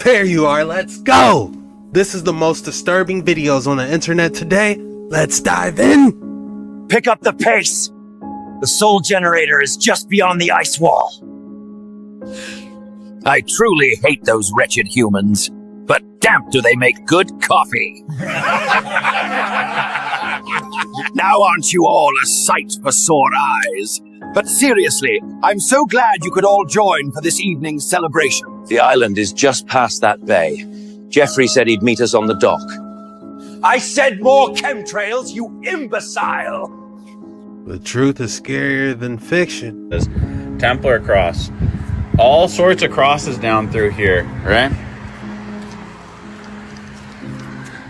There you are, let's go! This is the most disturbing videos on the internet today. Let's dive in! Pick up the pace! The soul generator is just beyond the ice wall. I truly hate those wretched humans, but damn do they make good coffee. Now aren't you all a sight for sore eyes? But seriously, I'm so glad you could all join for this evening's celebration. The island is just past that bay. Jeffrey said he'd meet us on the dock. I said more chemtrails, you imbecile! The truth is scarier than fiction. This Templar cross. All sorts of crosses down through here, right?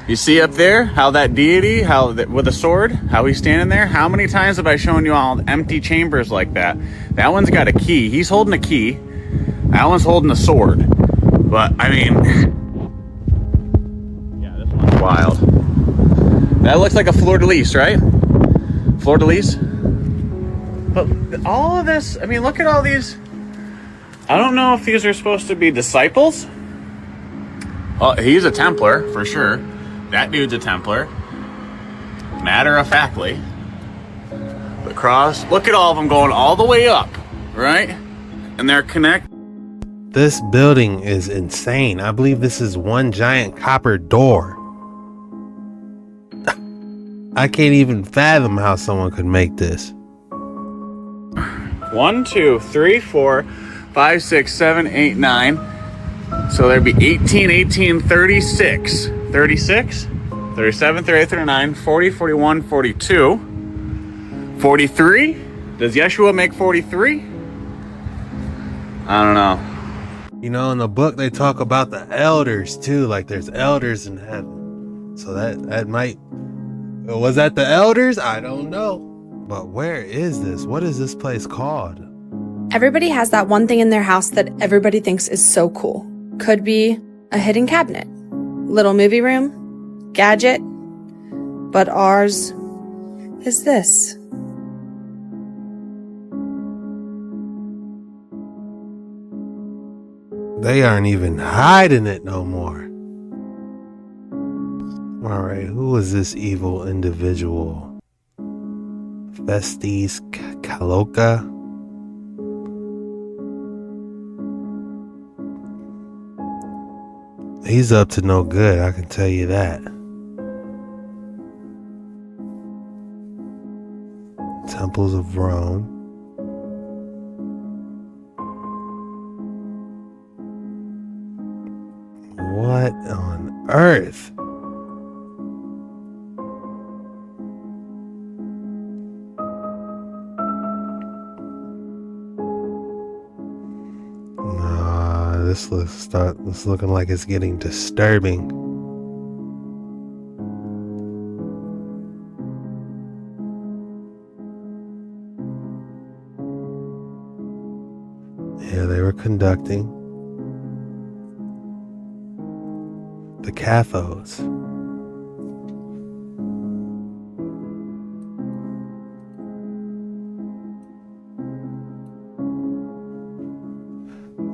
You see up there how that deity, with a sword, how he's standing there? How many times have I shown you all empty chambers like that? That one's got a key. He's holding a key. That one's holding a sword. But, I mean, yeah, this one's wild. That looks like a fleur-de-lis, right? Fleur-de-lis? But all of this, I mean, look at all these. I don't know if these are supposed to be disciples. Oh, he's a Templar, for sure. That dude's a Templar. Matter of factly. The cross. Look at all of them going all the way up, right? And they're connected. This building is insane. I believe this is one giant copper door. I can't even fathom how someone could make this. 1, 2, 3, 4, 5, 6, 7, 8, 9. So there'd be 18, 18, 36. 36, 37, 38, 39, 40, 41, 42, 43. Does Yeshua make 43? I don't know. You know, in the book they talk about the elders too, like there's elders in heaven. So that might, was that the elders? I don't know. But where is this? What is this place called? Everybody has that one thing in their house that everybody thinks is so cool. Could be a hidden cabinet, little movie room, gadget, but ours is this. They aren't even hiding it no more. All right, who is this evil individual? Festes Caloca? He's up to no good, I can tell you that. Temples of Rome. What on earth? This looking like it's getting disturbing. Yeah, they were conducting the cathodes.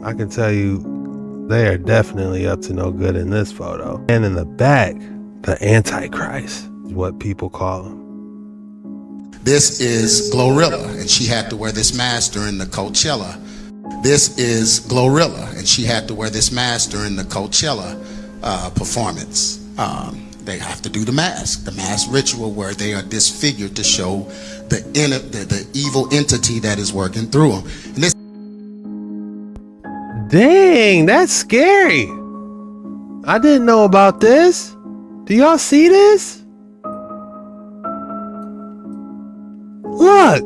I can tell you they are definitely up to no good in this photo. And in the back, the Antichrist is what people call him. This is Glorilla, and she had to wear this mask during the Coachella. This is Glorilla, and she had to wear this mask during the Coachella performance. They have to do the mask ritual where they are disfigured to show the evil entity that is working through them. And this Dang, that's scary. I didn't know about this. Do y'all see this? Look.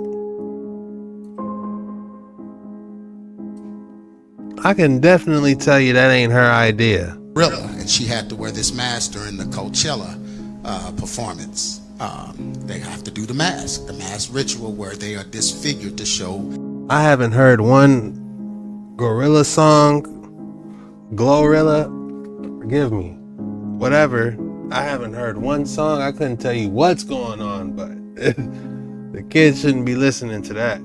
I can definitely tell you that ain't her idea. And she had to wear this mask during the Coachella performance. They have to do the mask ritual where they are disfigured to show. I haven't heard one Gorilla song, Glorilla, forgive me, whatever. I haven't heard one song. I couldn't tell you what's going on, but the kids shouldn't be listening to that.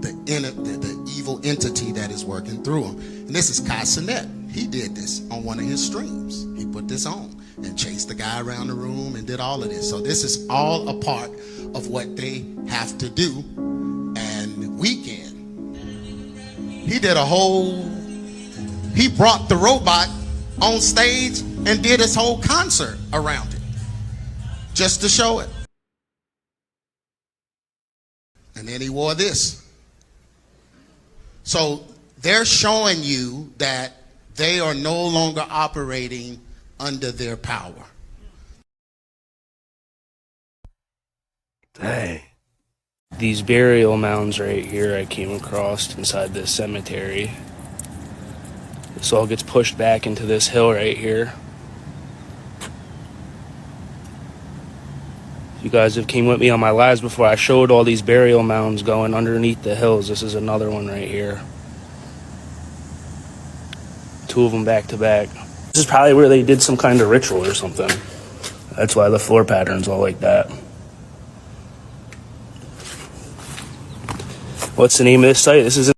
The evil entity that is working through him. And this is Cassinet. He did this on one of his streams. He put this on and chased the guy around the room and did all of this. So this is all a part of what they have to do. And Weekend, he did a whole, he brought the robot on stage and did his whole concert around it just to show it. And then he wore this. So they're showing you that they are no longer operating under their power. Dang. These burial mounds right here I came across inside this cemetery. This all gets pushed back into this hill right here. You guys have came with me on my lives before. I showed all these burial mounds going underneath the hills. This is another one right here. Two of them back to back. This is probably where they did some kind of ritual or something. That's why the floor pattern's all like that. What's the name of this site? This is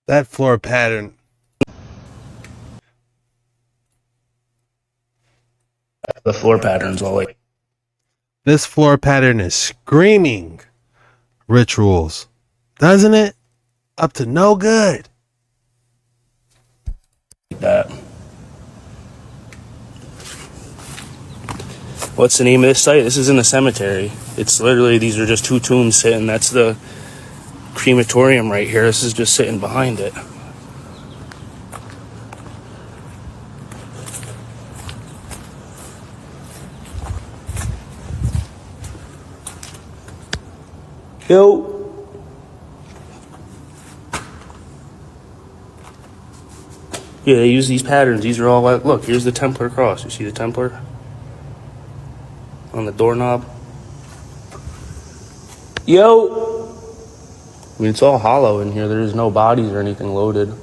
That floor pattern. the floor pattern's all like. This floor pattern is screaming rituals, doesn't it? Up to no good. That. What's the name of this site? This is in the cemetery. It's literally, these are just two tombs sitting. That's the crematorium right here. This is just sitting behind it. Yo. Yeah, they use these patterns. These are all like, look, here's the Templar cross. You see the Templar on the doorknob? Yo! I mean, it's all hollow in here. There's no bodies or anything loaded.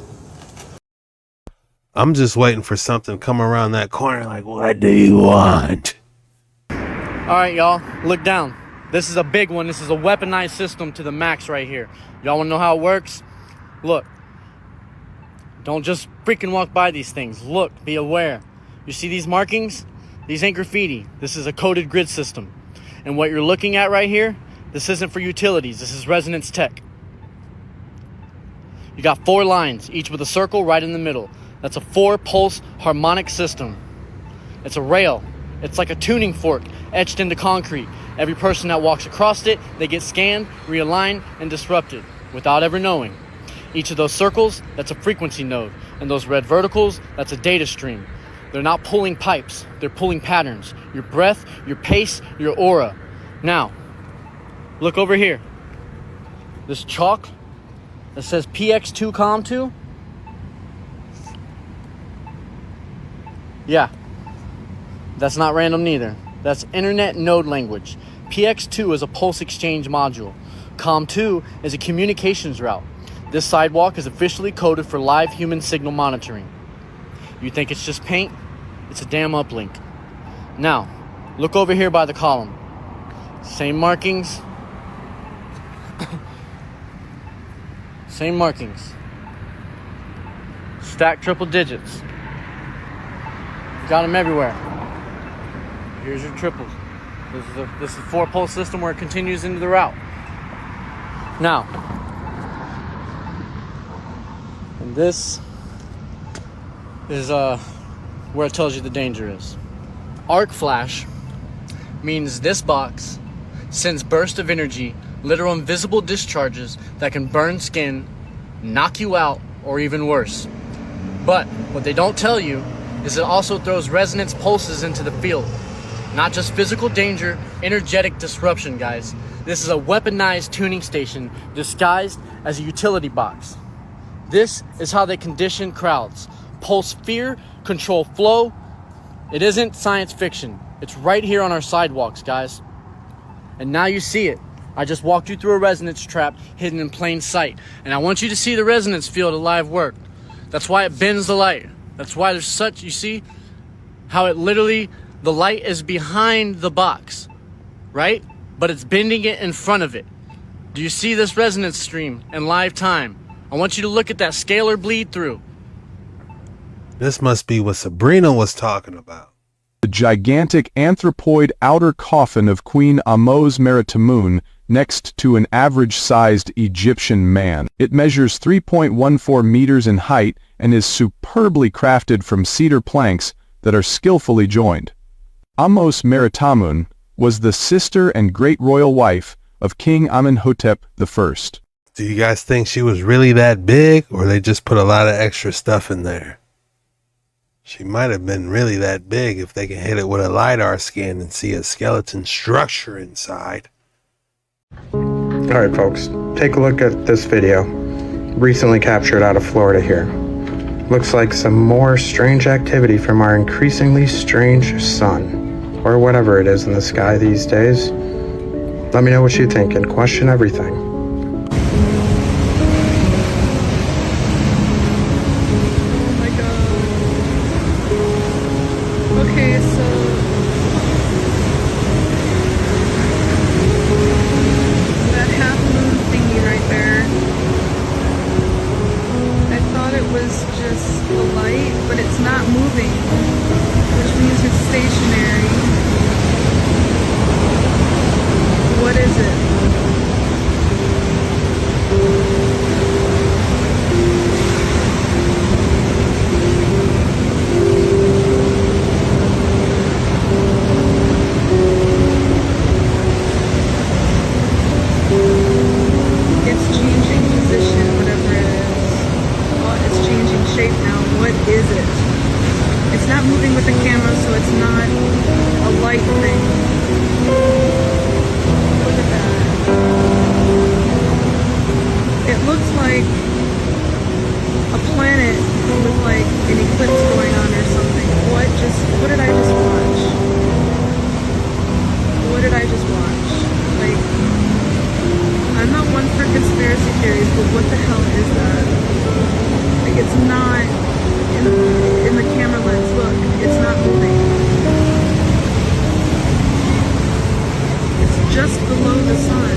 I'm just waiting for something to come around that corner like, what do you want? All right, y'all, look down. This is a big one. This is a weaponized system to the max right here. Y'all want to know how it works? Look. Don't just freaking walk by these things. Look, be aware. You see these markings? These ain't graffiti. This is a coded grid system. And what you're looking at right here, this isn't for utilities. This is resonance tech. You got 4 lines, each with a circle right in the middle. That's a 4-pulse harmonic system. It's a rail. It's like a tuning fork etched into concrete. Every person that walks across it, they get scanned, realigned, and disrupted without ever knowing. Each of those circles, that's a frequency node. And those red verticals, that's a data stream. They're not pulling pipes, they're pulling patterns. Your breath, your pace, your aura. Now, look over here. This chalk that says PX2 COM2. Yeah, that's not random neither. That's internet node language. PX2 is a pulse exchange module. COM2 is a communications route. This sidewalk is officially coded for live human signal monitoring. You think it's just paint? It's a damn uplink. Now, look over here by the column. Same markings. Same markings. Stack triple digits. Got them everywhere. Here's your triples. This is a 4-pulse system where it continues into the route. Now, and this is where it tells you the danger is. Arc flash means this box sends bursts of energy, literal invisible discharges that can burn skin, knock you out, or even worse. But what they don't tell you is it also throws resonance pulses into the field. Not just physical danger, energetic disruption, guys. This is a weaponized tuning station disguised as a utility box. This is how they condition crowds. Pulse fear, control flow. It isn't science fiction. It's right here on our sidewalks, guys. And now you see it. I just walked you through a resonance trap hidden in plain sight. And I want you to see the resonance field at live work. That's why it bends the light. That's why there's such, you see how it literally, the light is behind the box, right? But it's bending it in front of it. Do you see this resonance stream in live time? I want you to look at that scalar bleed through. This must be what Sabrina was talking about. The gigantic anthropoid outer coffin of Queen Amos Meritamun next to an average-sized Egyptian man. It measures 3.14 meters in height and is superbly crafted from cedar planks that are skillfully joined. Amos Meritamun was the sister and great royal wife of King Amenhotep I. Do you guys think she was really that big, or they just put a lot of extra stuff in there? She might have been really that big if they can hit it with a LiDAR scan and see a skeleton structure inside. Alright folks, take a look at this video, recently captured out of Florida here. Looks like some more strange activity from our increasingly strange sun, or whatever it is in the sky these days. Let me know what you think and question everything. Okay, so that half moon thingy right there, I thought it was just a light, but it's not moving, which means it's stationary. What is it? Shape now. What is it? It's not moving with the camera, so it's not a light thing. Look at that. It looks like a planet with like an eclipse going on or something. What did I just watch? What did I just watch? Like, I'm not one for conspiracy theories, but what the hell is that? It's not in the camera lens. Look, it's not moving. It's just below the sun.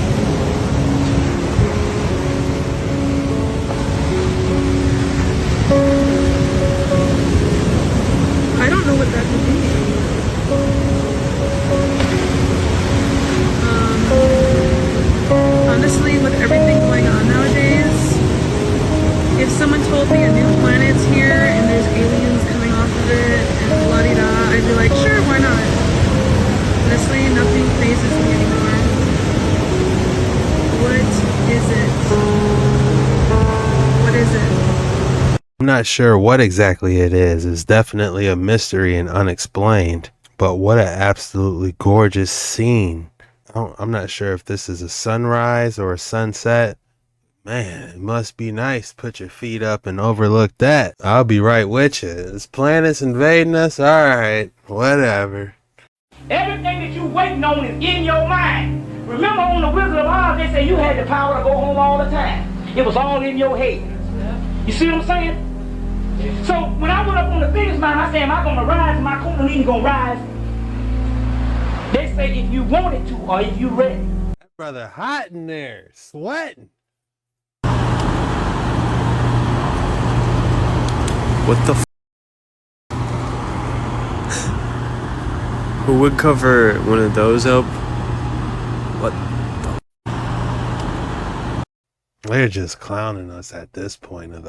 I don't know what that could be. Honestly, with everything going on nowadays, if someone told me a new planet's here and there's aliens coming off of it and la-di-da, I'd be like, sure, why not? Honestly, nothing phases me anymore. What is it? What is it? I'm not sure what exactly it is. It's definitely a mystery and unexplained. But what an absolutely gorgeous scene. I'm not sure if this is a sunrise or a sunset. Man, it must be nice to put your feet up and overlook that. I'll be right with you. This planet's invading us? Alright, whatever. Everything that you waiting on is in your mind. Remember on the Wizard of Oz, they say you had the power to go home all the time. It was all in your head. You see what I'm saying? So when I went up on the biggest mountain, I said, am I going to rise? My Kundalini going to rise? They say if you wanted to or if you ready. That brother hot in there, sweating. What the Who would cover one of those up? What the They're just clowning us at this point of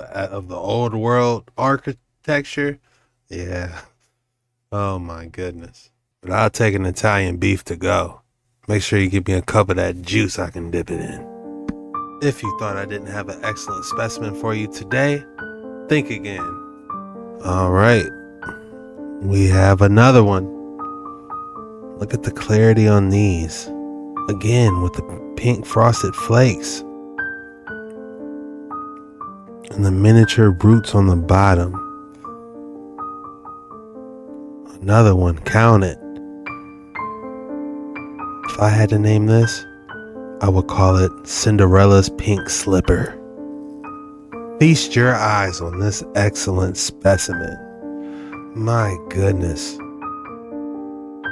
the old world architecture. Yeah. Oh my goodness. But I'll take an Italian beef to go. Make sure you give me a cup of that juice I can dip it in. If you thought I didn't have an excellent specimen for you today, think again. All right, we have another one. Look at the clarity on these. Again, with the pink frosted flakes. And the miniature roots on the bottom. Another one, count it. If I had to name this, I would call it Cinderella's Pink Slipper. Feast your eyes on this excellent specimen. My goodness.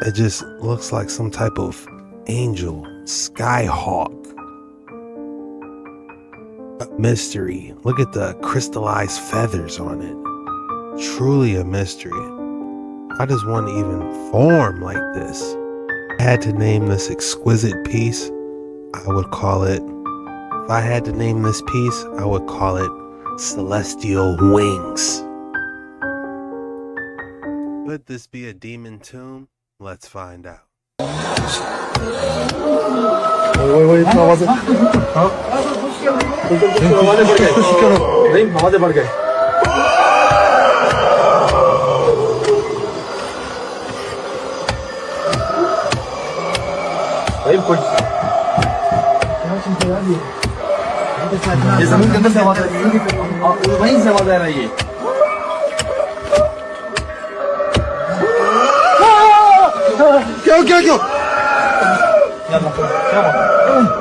It just looks like some type of angel, skyhawk. A mystery. Look at the crystallized feathers on it. Truly a mystery. How does one even form like this? If I had to name this exquisite piece, I would call it, if I had to name this piece, I would call it Celestial Wings. Could this be a demon tomb? Let's find out.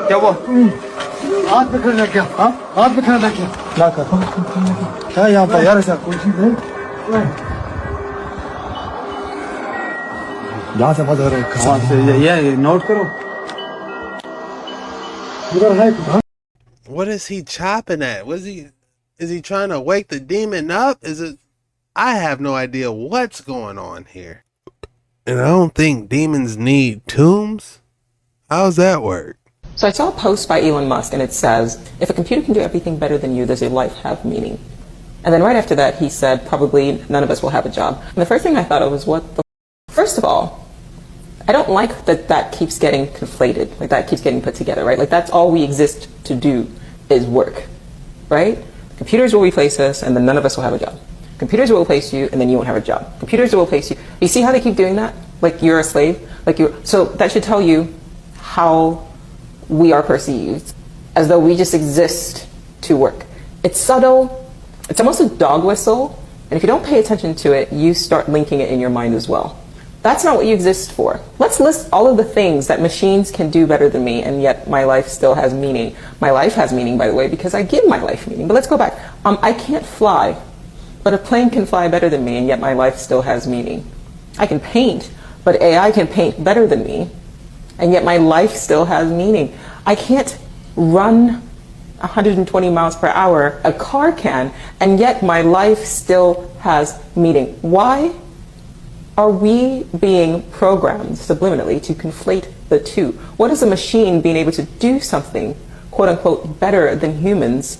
क्या वो हाथ में खड़ा क्या हाँ हाथ में खड़ा क्या क्या कर क्या यहाँ पर यार ऐसा कोई चीज है यहाँ से मत करो कहाँ से ये नोट करो उधर है What is he chopping at? Is he trying to wake the demon up? I have no idea what's going on here. And I don't think demons need tombs. How's that work? So I saw a post by Elon Musk and it says, if a computer can do everything better than you, does your life have meaning? And then right after that he said, probably none of us will have a job. And the first thing I thought of was, what the First of all, I don't like that keeps getting conflated, like that keeps getting put together, right? Like that's all we exist to do is work, right? Computers will replace us and then none of us will have a job. Computers will replace you and then you won't have a job. Computers will replace you. You see how they keep doing that? Like you're a slave? So that should tell you how we are perceived, as though we just exist to work. It's subtle, it's almost a dog whistle, and if you don't pay attention to it, you start linking it in your mind as well. That's not what you exist for. Let's list all of the things that machines can do better than me, and yet my life still has meaning. My life has meaning, by the way, because I give my life meaning. But let's go back. I can't fly, but a plane can fly better than me, and yet my life still has meaning. I can paint, but AI can paint better than me, and yet my life still has meaning. I can't run 120 miles per hour, a car can, and yet my life still has meaning. Why are we being programmed subliminally to conflate the two? What does a machine being able to do something, quote unquote, better than humans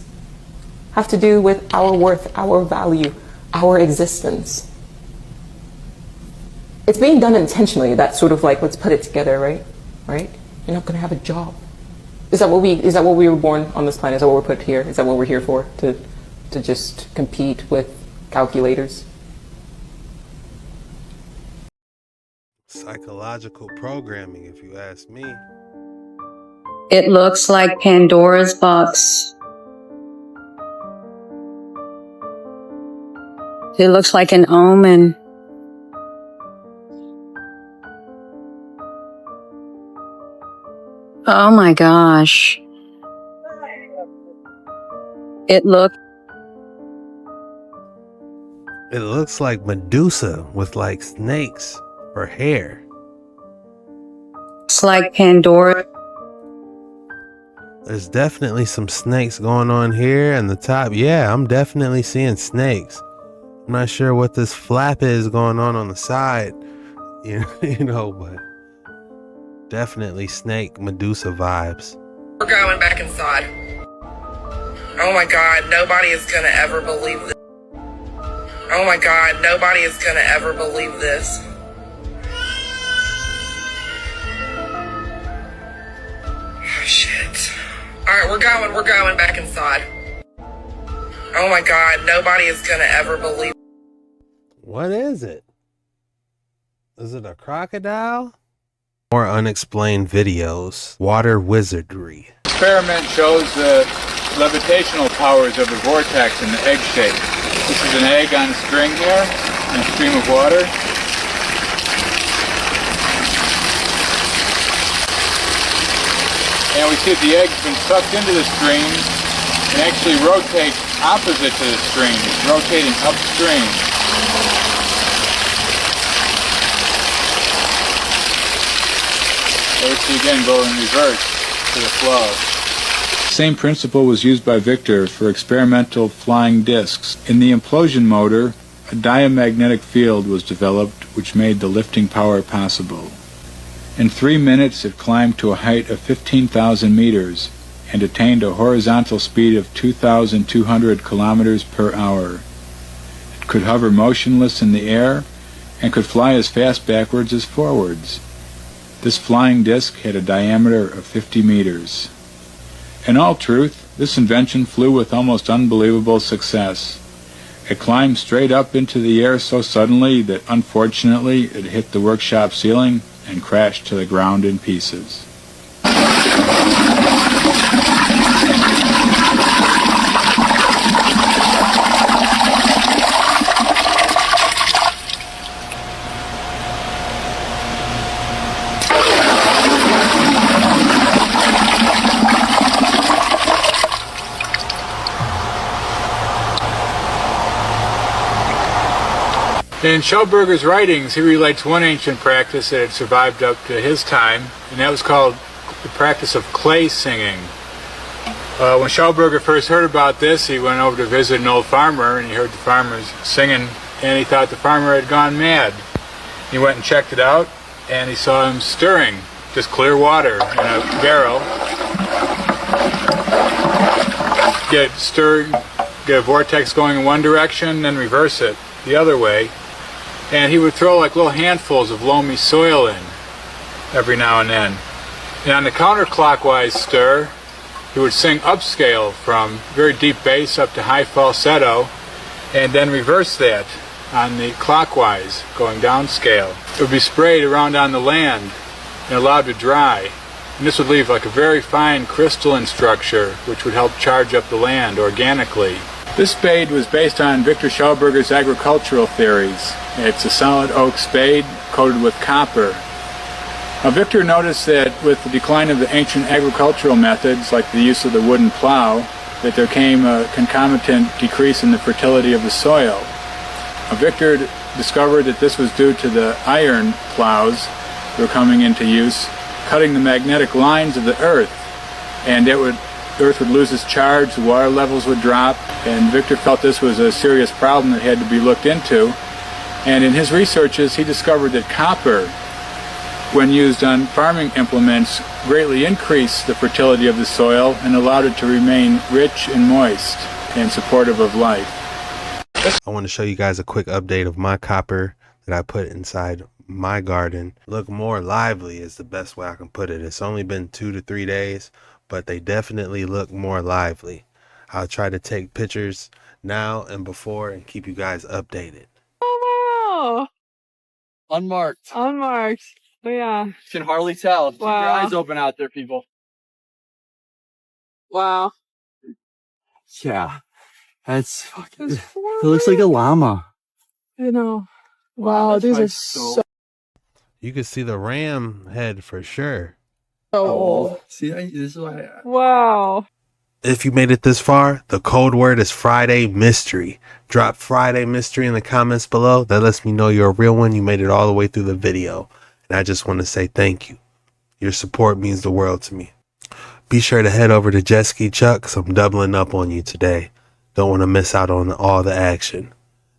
have to do with our worth, our value, our existence? It's being done intentionally. That's sort of like, let's put it together, right? Right? You're not going to have a job. Is that what we were born on this planet? Is that what we're put here? Is that what we're here for? To just compete with calculators? Psychological programming, if you ask me. It looks like Pandora's box. It looks like an omen. Oh my gosh. It looks like Medusa with like snakes for hair. It's like Pandora. There's definitely some snakes going on here and the top. Yeah, I'm definitely seeing snakes. I'm not sure what this flap is going on the side, you know, but definitely snake Medusa vibes. We're going back inside. Oh my God, nobody is gonna ever believe this. Oh my God, nobody is gonna ever believe this. Oh shit. Alright, we're going back inside. Oh my God, nobody is gonna ever believe. What is it? Is it a crocodile? More unexplained videos. Water wizardry. Experiment shows the levitational powers of the vortex in the egg shape. This is an egg on a string here, and a stream of water. And we see that the egg's been sucked into the stream and actually rotates opposite to the stream. It's rotating upstream. Let's see again, go in reverse to the flow. Same principle was used by Victor for experimental flying discs. In the implosion motor, a diamagnetic field was developed which made the lifting power possible. In 3 minutes it climbed to a height of 15,000 meters and attained a horizontal speed of 2,200 kilometers per hour. It could hover motionless in the air and could fly as fast backwards as forwards. This flying disc had a diameter of 50 meters. In all truth, this invention flew with almost unbelievable success. It climbed straight up into the air so suddenly that unfortunately it hit the workshop ceiling and crashed to the ground in pieces. In Schauberger's writings, he relates one ancient practice that had survived up to his time, and that was called the practice of clay singing. When Schauberger first heard about this, he went over to visit an old farmer, and he heard the farmers singing, and he thought the farmer had gone mad. He went and checked it out, and he saw him stirring just clear water in a barrel. Get a vortex going in one direction, then reverse it the other way. And he would throw like little handfuls of loamy soil in every now and then. And on the counterclockwise stir, he would sing upscale from very deep bass up to high falsetto, and then reverse that on the clockwise, going downscale. It would be sprayed around on the land and allowed to dry. And this would leave like a very fine crystalline structure which would help charge up the land organically. This spade was based on Victor Schauberger's agricultural theories. It's a solid oak spade coated with copper. Now, Victor noticed that with the decline of the ancient agricultural methods, like the use of the wooden plow, that there came a concomitant decrease in the fertility of the soil. Now, Victor discovered that this was due to the iron plows that were coming into use, cutting the magnetic lines of the earth, and the earth would lose its charge, the water levels would drop, and Victor felt this was a serious problem that had to be looked into. And in his researches, he discovered that copper, when used on farming implements, greatly increased the fertility of the soil and allowed it to remain rich and moist and supportive of life. I want to show you guys a quick update of my copper that I put inside my garden. Look more lively is the best way I can put it. It's only been 2 to 3 days, but they definitely look more lively. I'll try to take pictures now and before and keep you guys updated. Oh, wow. Unmarked. Unmarked. But yeah. Can hardly tell. Keep your eyes open out there, people. Wow. Yeah. That's fucking... It looks like a llama. I know. Wow, these are so... You can see the ram head for sure. old. See, this is why... Wow. If you made it this far, the code word is Friday Mystery. Drop Friday Mystery in the comments below. That lets me know you're a real one. You made it all the way through the video. And I just want to say thank you. Your support means the world to me. Be sure to head over to Jet Ski Chuck because I'm doubling up on you today. Don't want to miss out on all the action.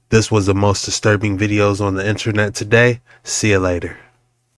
This was the most disturbing videos on the internet today. See you later.